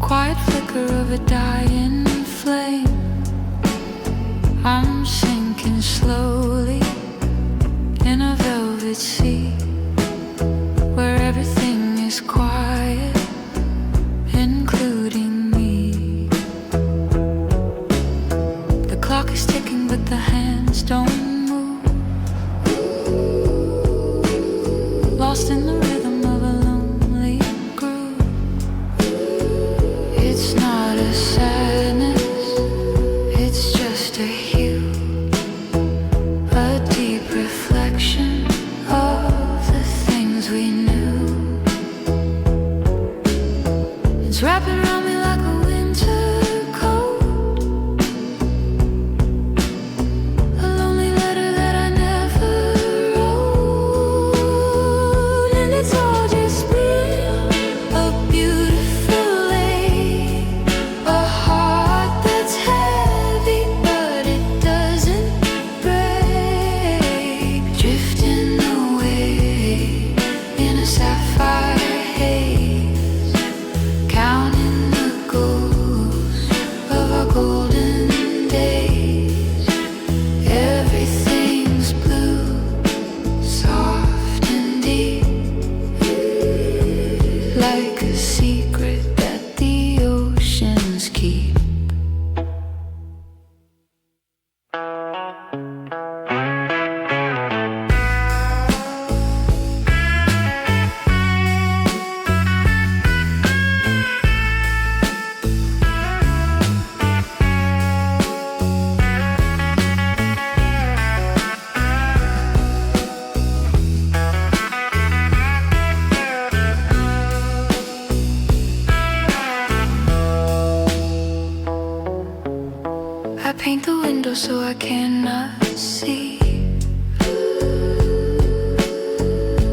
quiet flicker of a dying flame. I'm sinking slowly in a velvet sea where everything is quiet, including me. The clock is ticking but the hands don't move, lost in the rhythm of a lonely groove. It's not a sadness, it's just a hue, a deep reflection of the things we knew. It's wrapping around me like a winter coat, a lonely letter that I never wrote. And it's all just been a beautiful lake, a heart that's heavy but it doesn't break, drifting away in a sapphire haze, counting the ghosts of our golden days. Everything's blue, soft and deep, like a secret that the oceans keep. I paint the window so I cannot see.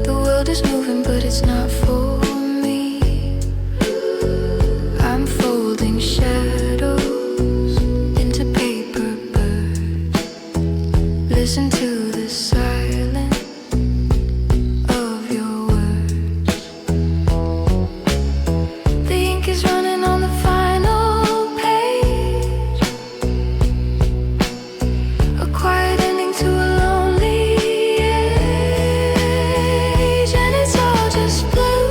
The world is moving but it's not for me. I'm folding shadows into paper birds. Listen to the silence of your words. The ink is running on the final page, a quiet ending to a lonely age. And it's all just blue,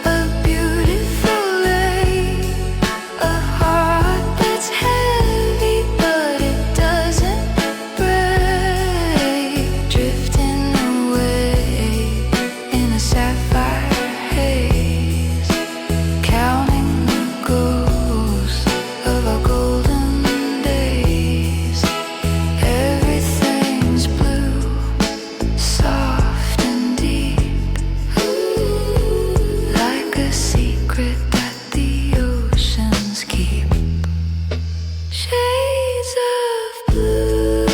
a beautiful lake, a heart that's heavy but it doesn't break, drifting away in a sapphire haze, counting the ghosts of our golden days. Everything's blue, soft and deep, like a secret that the oceans keep. Shades of blue,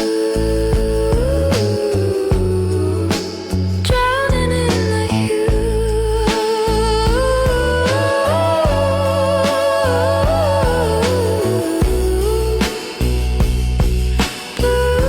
drowning in the hue. Blue.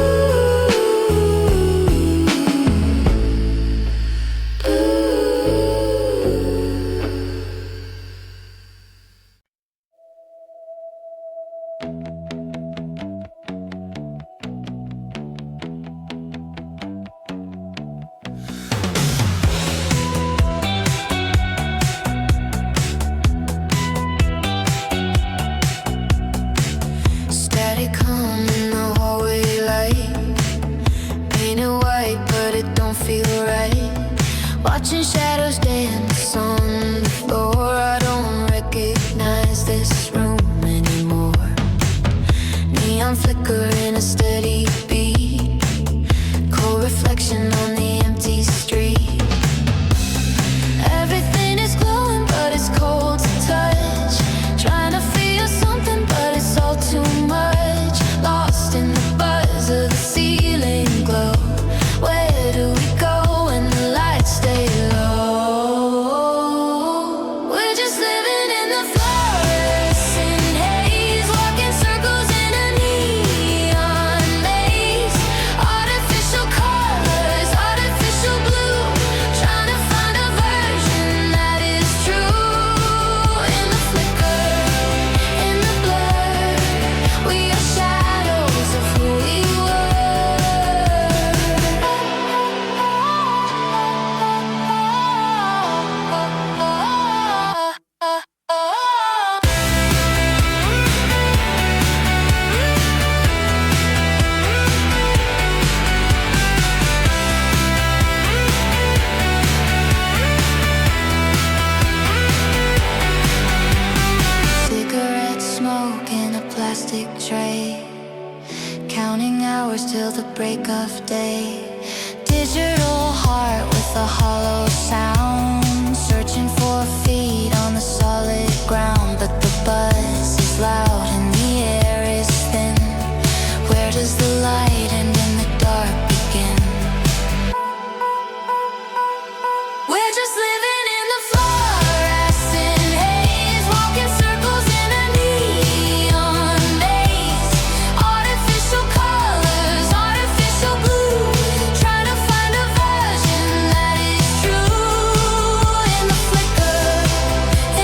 break of day. Digital heart with a hollow sound, searching for feet on the solid ground. But the buzz is loud and the air is thin. Where does the light end and the dark begin? We're just living in the fluorescent haze, walking circles in a neon maze. Artificial colors, artificial blue, trying to find a version that is true. In the flicker,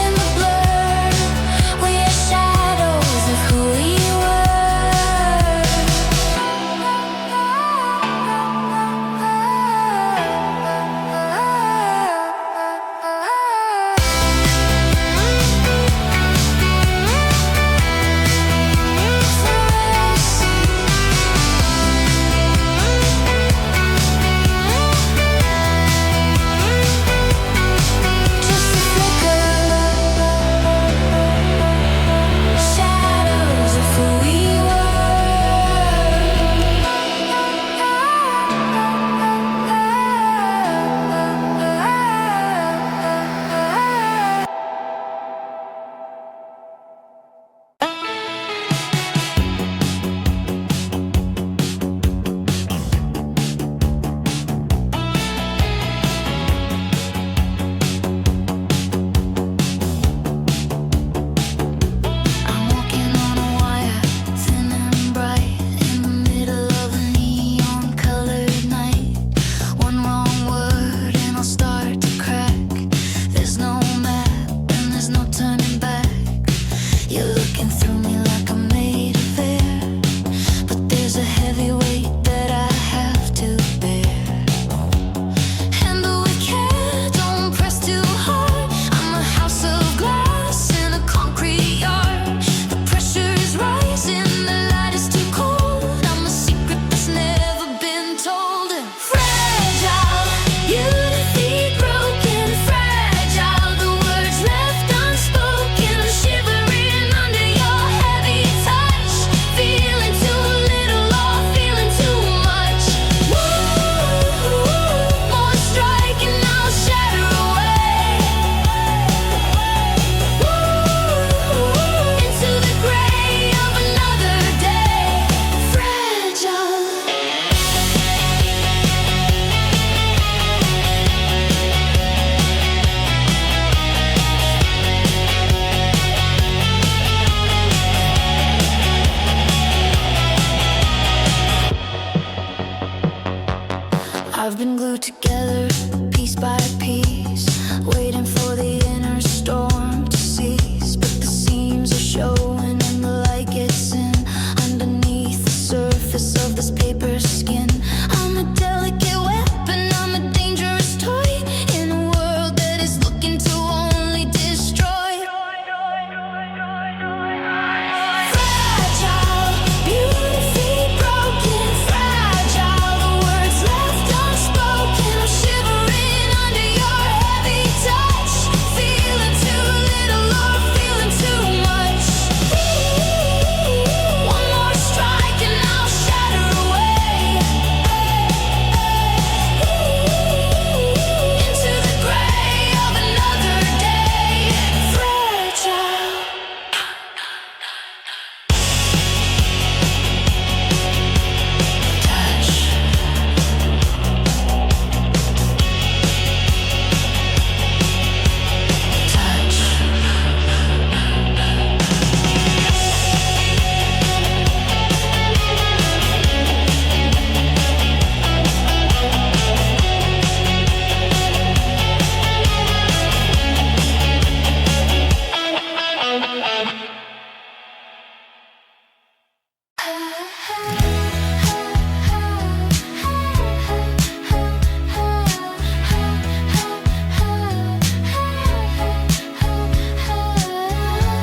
in the blur, we are shadows of who we I've been glued together piece by piece, waiting for the inner storm to cease. But the seams are showing and the light gets in underneath the surface of this paper skin. I'm a delicate weapon, I'm a dangerous toy in a world that is looking to only destroy. Fragile, beautifully broken, fragile, the words left unspoken. I'm shivering under your heavy touch, feeling too little or feeling too much. One more strike and I'll shatter away into the gray of another day. Fragile.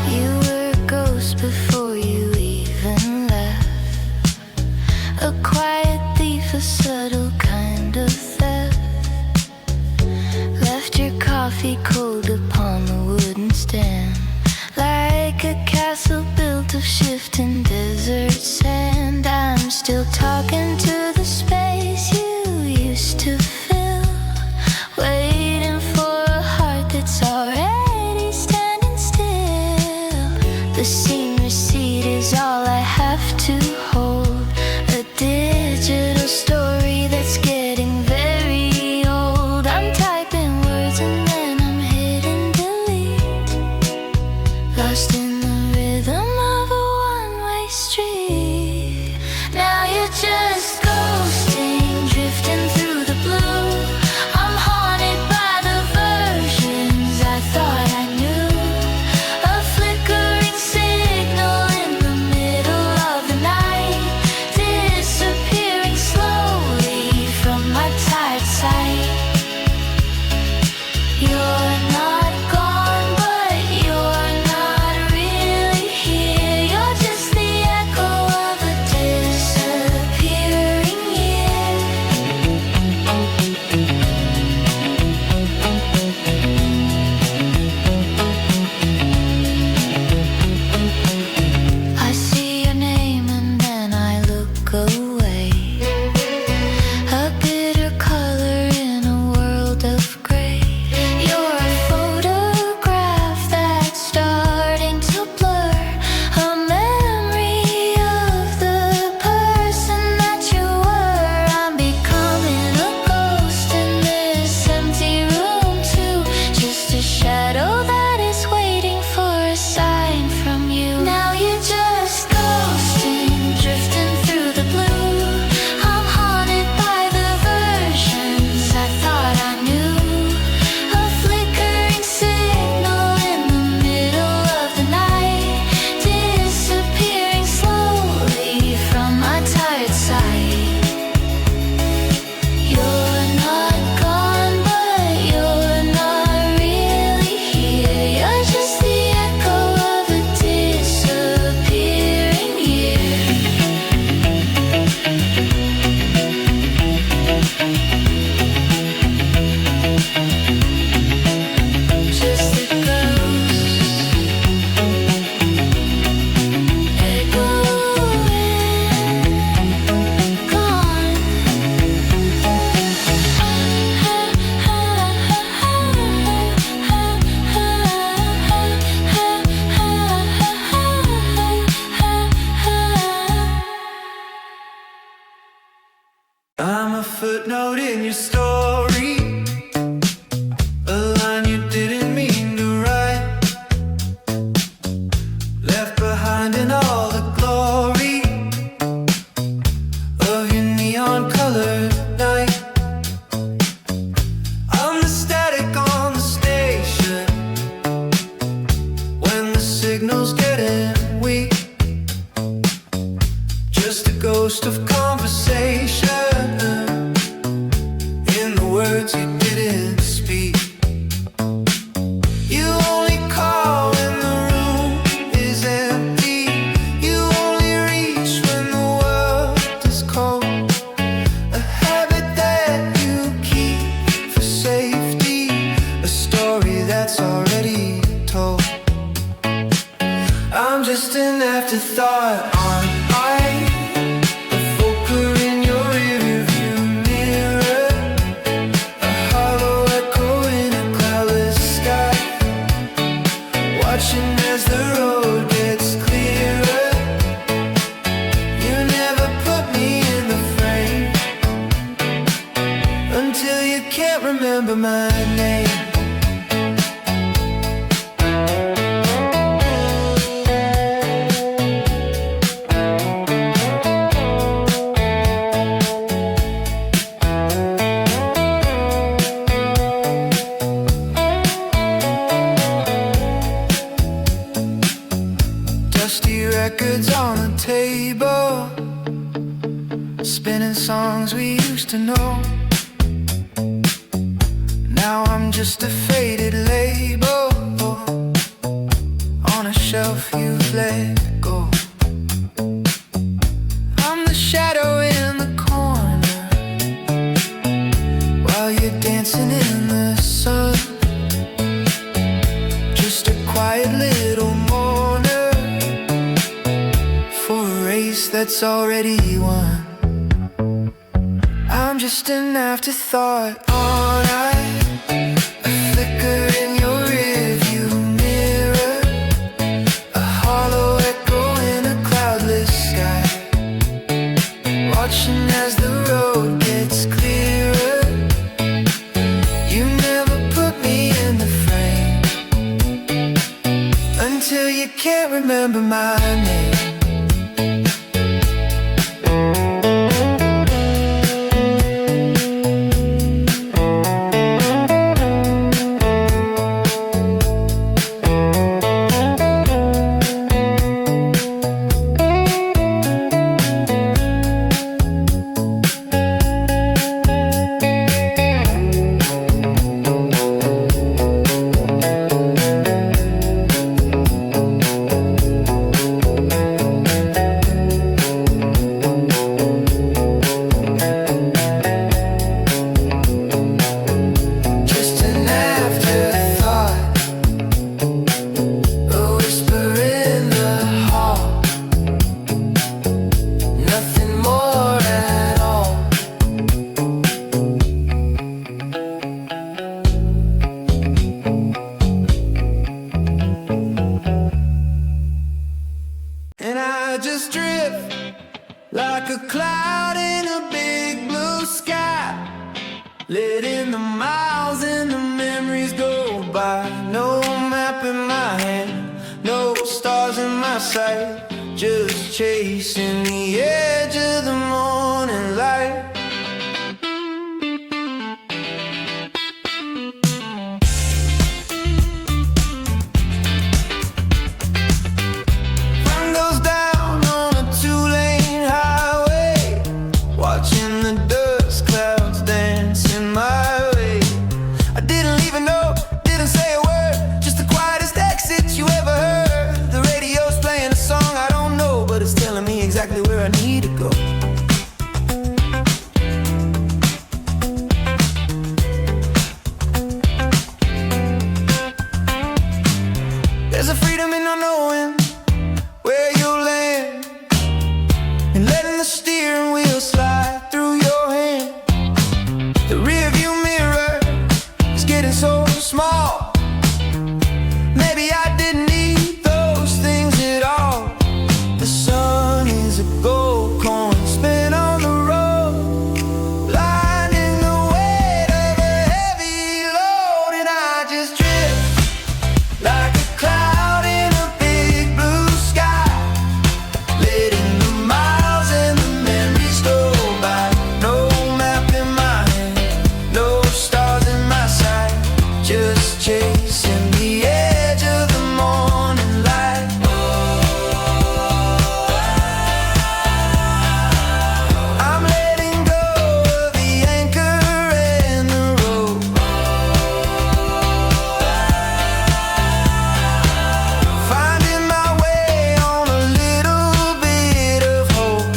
You were a ghost before you even left, a quiet thief, a subtle kind of theft. Left your coffee cold upon the wooden stand, like a castle built of shifting desert sand. I'm still talking to the The scene receipt is all I have to hold. A digital story that's getting very old. I'm typing words and then I'm hitting delete, lost in the rhythm of a one-way street. Now you're just ghosting, drifting through the blue. I'm haunted by the versions I thought I knew. A flickering signal in the middle of the night, disappearing slowly from my tired sight. You're not gone, but you're not really here. You're just the echo of a disappearing year. I see your name and then I look away. A bitter color in a world of gray. You're a photograph that's starting to blur, a memory of the person that you were. I'm becoming a ghost in this empty room too, just a shadow that is waiting for a sign from you. Now you're just ghosting, drifting through the blue. I'm haunted by the versions I thought I knew. A flickering signal in the middle of the night, disappearing slowly from my tired sight. You're not gone, but you're not really here. You're just the echo of a disappearing year. Just a ghost, echoing, gone. I'm a footnote in your story, a line you didn't mean to write, left behind in all the glory of your neon-colored night. I'm the static on the station when the signal's getting weak, just a ghost of conversation in the words you didn't speak. You only call when the room is empty. You only reach when the world is cold. A habit that you keep for safety, a story that's already told. I'm just an afterthought, aren't I? A flicker in your rearview mirror, a hollow echo in a cloudless sky, watching as the road gets clearer. You never put me in the frame until you can't remember my name. Dusty records on the table, spinning songs we used to know. Now I'm just a faded label on a shelf you've let go. I'm the shadow in the corner while you're dancing in the sun, just a quiet little mourner for a race that's already won. I'm just an afterthought, aren't I? A flicker in your rearview mirror, a hollow until you can't remember my name. Like a cloud in a big blue sky, letting the miles and the memories go by. No map in my hand, no stars in my sight, just chasing the edge of the morning light. There's a freedom in not knowing where you'll land, and letting the steering wheel slide through your hand. The rear view mirror is getting so small. Maybe I didn't need those things at all. The sun is a gold coin spin on the road, blinding the weight of a heavy load. And I just drift like a cloud in a big blue sky, letting the miles and the memories go by. No map in my hand, no stars in my sight, just chasing the edge of the morning light. I'm letting go of the anchor and the rope, finding my way on a little bit of hope.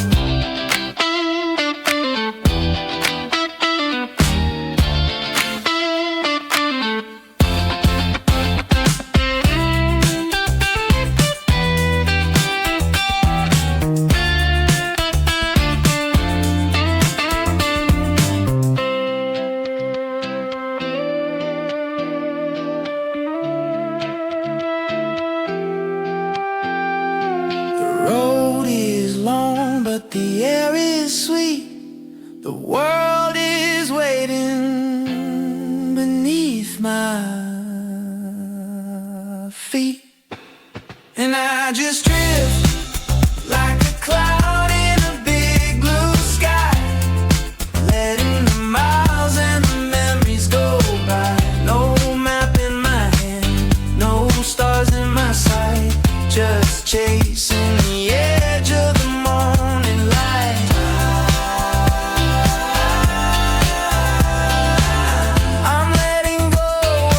The road is long, but the air is sweet. The world is waiting beneath my feet. And I just drift like a cloud in a big blue sky, letting the miles and the memories go by. No map in my hand, no stars in my sight, just chasing the edge of the morning light. I'm letting go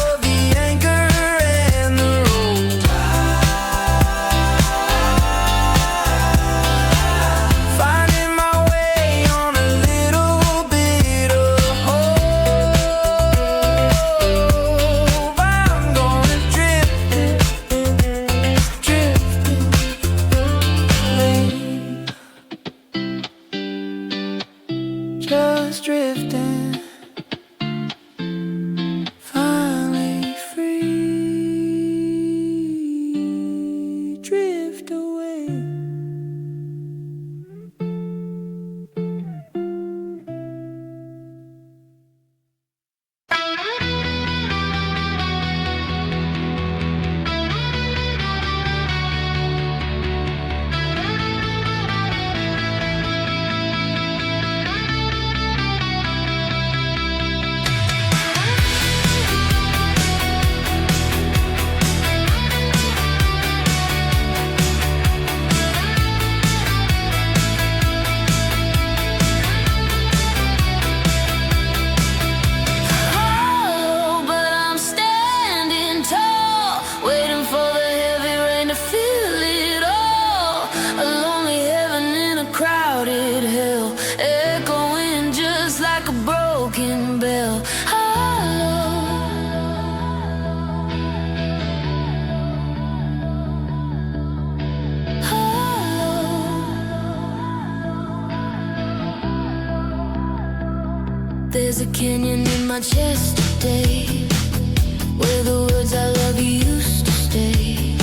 of the anchor and the rope, finding my way on a little bit of hope. I'm gonna drift, drift, There's a canyon in my chest today, where the words I love you used to stay.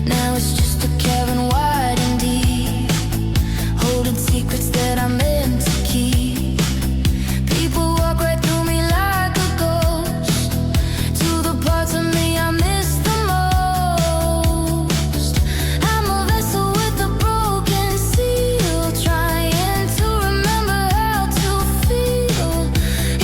Now it's just a cavern wide and deep, holding secrets that I meant to keep. People walk right through me like a ghost, to the parts of me I miss the most. I'm a vessel with a broken seal, trying to remember how to feel.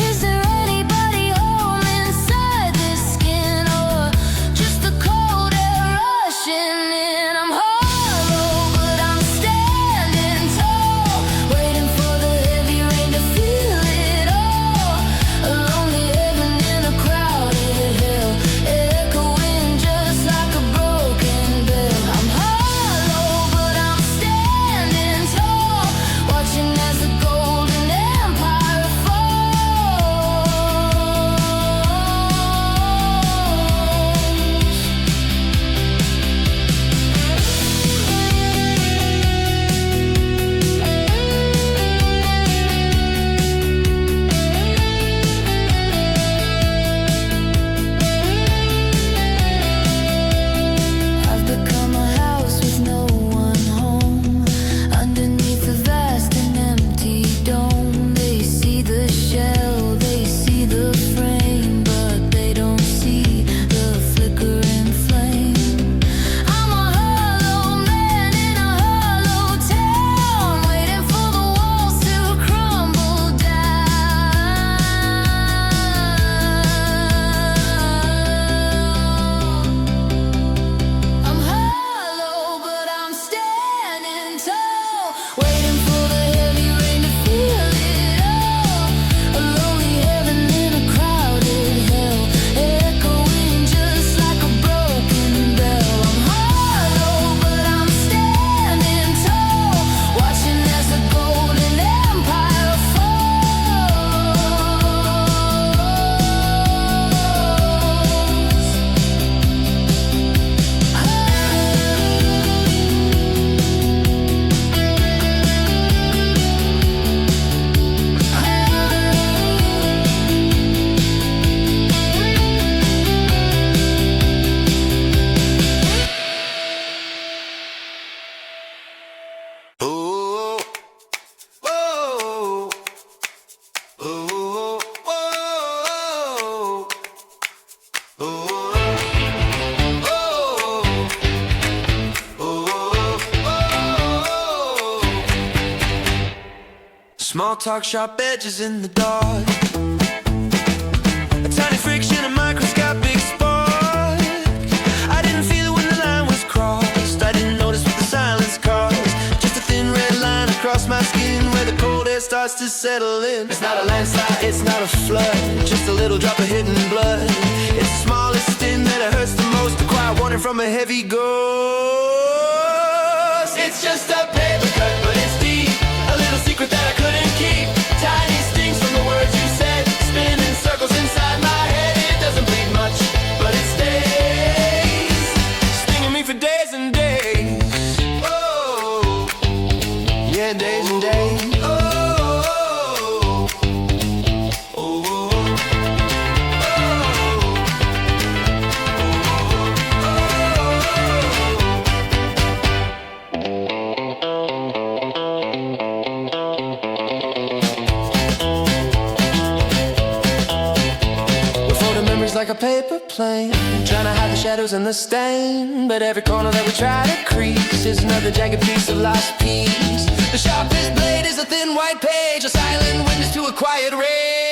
Is there anybody home inside this skin, or just the cold air rushing in? I'm hollow, but I'm standing tall, waiting for the heavy rain to feel it all. A lonely heaven in a crowded hell, echoing just like a broken bell. I'm hollow, but I'm standing tall, watching as the golden empire I've become a house with no one home, underneath a vast and empty dome. They see the shell, they see the frame, but they don't see the flickering flame. I'm a hollow man in a hollow town, waiting for the walls to crumble down. I'm hollow, but I'm standing tall, waiting for the heavy rain to feel it all. A lonely heaven in a crowded hell, echoing just like a broken bell. I'm hollow, but I'm standing tall, watching as the golden empire Oh, oh, oh, oh, Small talk, sharp edges in the dark, a tiny friction, a microscopic spark. I didn't feel it when the line was crossed, I didn't notice what the silence caused. Just a thin red line across my skin where the cold air starts to settle in. It's not a landslide, it's not a flood, just a little drop of hidden blood. It's the smallest sting that it hurts the most, a quiet warning from a heavy ghost. It's just a paper cut, but it's deep, a little secret that I couldn't keep. Tiny stings from the words you said, spinning circles inside my head. It doesn't bleed much, but it stays, stinging me for days and days. Oh, yeah, days and days. Oh, oh, oh, oh, like a paper plane, trying to hide the shadows and the stain. But every corner that we try to crease is another jagged piece of lost peace. The sharpest blade is a thin white page, a silent witness to a quiet rage.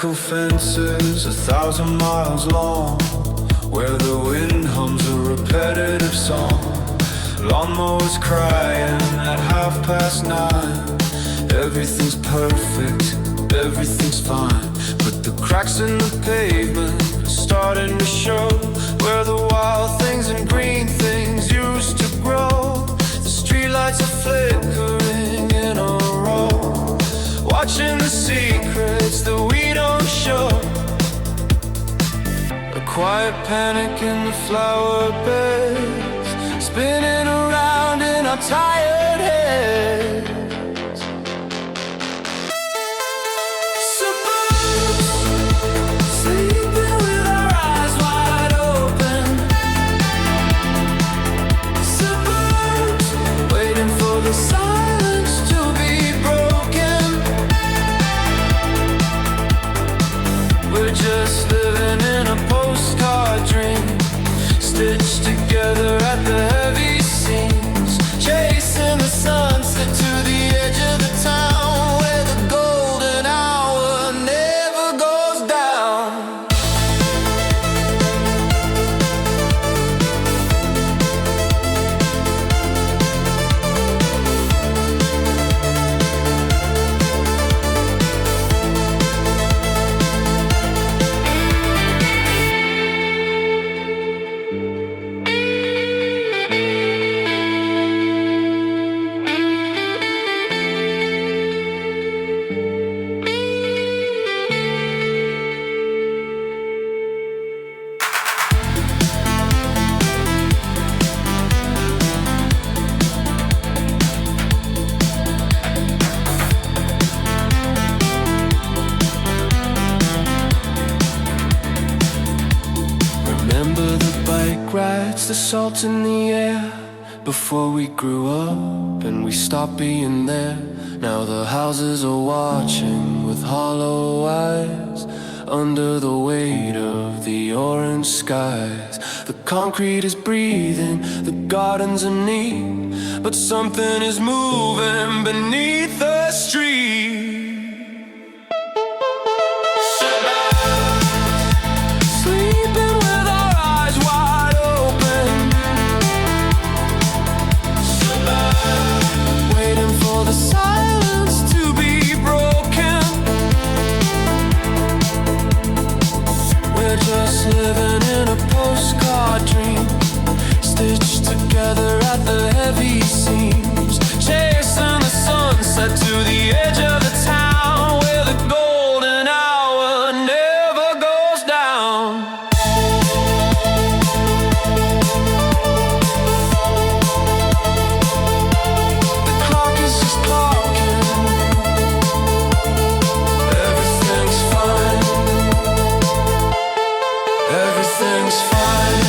Mechanical fences 1,000 miles long, where the wind hums a repetitive song. Lawnmowers crying at 9:30. Everything's perfect, everything's fine, but the cracks in the pavement are starting to show, where the wild things and green things used to grow. The streetlights are flickering in a row, watching the secrets that we don't show. A quiet panic in the flower beds, spinning around in our tired heads. Suburbs, sleeping with our eyes wide open. Suburbs, waiting for the silence to be broken. We're just living in a postcard dream, stitched together at the heavy seams, chasing the sunset to the edge of the town, where the golden hour never goes down. Remember the bike rides, the salt in the air, before we grew up and we stopped being there. Now the houses are watching with hollow eyes, under the weight of the orange skies. The concrete is breathing, the gardens are neat, but something is moving beneath the street. Sleeping with our eyes wide open. Waiting for the silence to be broken. We're just living in a postcard dream, stitched together at the heavy seams, chasing the sunset to the edge of the town, where the golden hour never goes down. The clock is just clocking. Everything's fine. Everything's fine.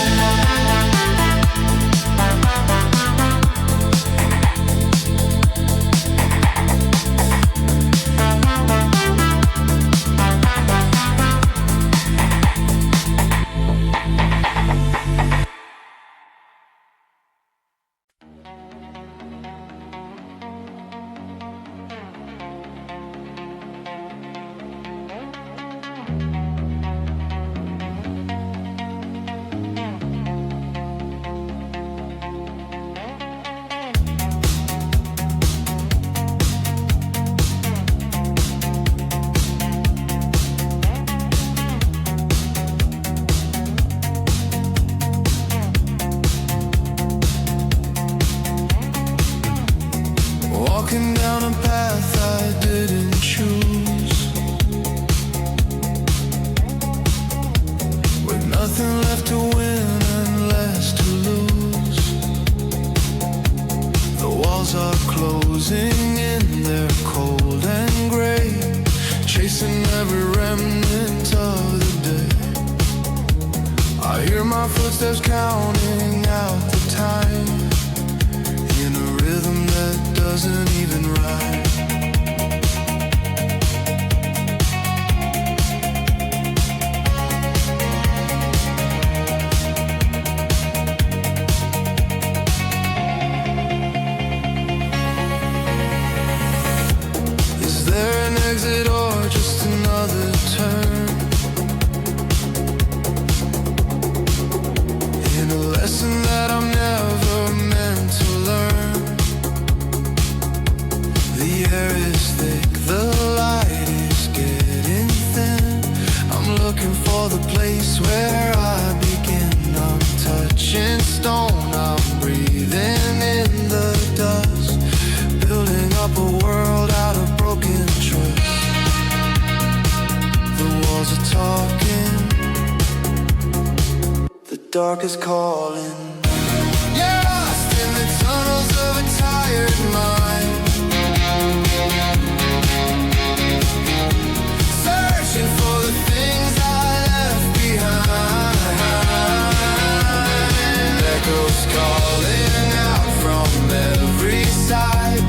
Walking down a path I didn't choose, with nothing left to win and less to lose. The walls are closing in, they're cold and gray, chasing every remnant of the day. I hear my footsteps counting out the time, in a rhythm that doesn't even rhyme. Is there an exit or just another turn? dark is calling. Lost in the tunnels of a tired mind, searching for the things I left behind. Echoes calling out from every side.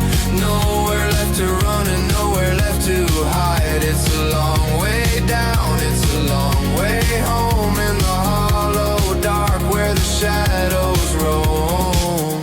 Nowhere left to run and nowhere left to hide. It's a long way down, it's a long way home, in the hollow dark where the shadows roam.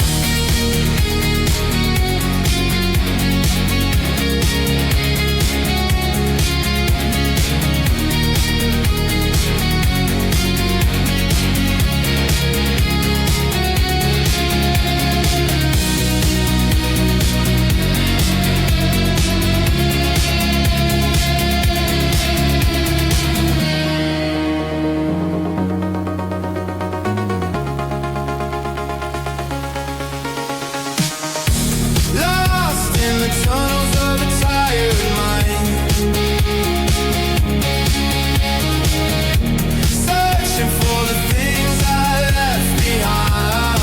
Lost in the tunnels of a tired mind, searching for the things I left behind.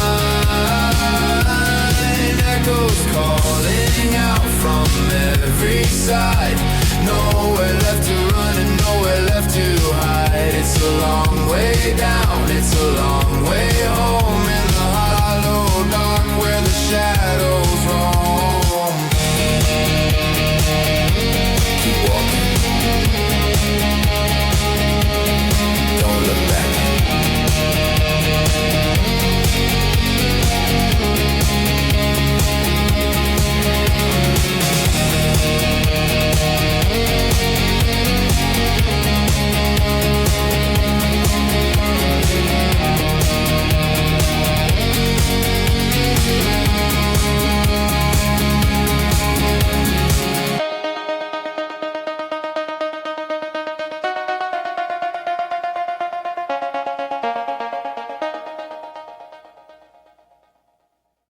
Echoes calling out from every side. Nowhere left to run and nowhere left to hide. It's a long way down,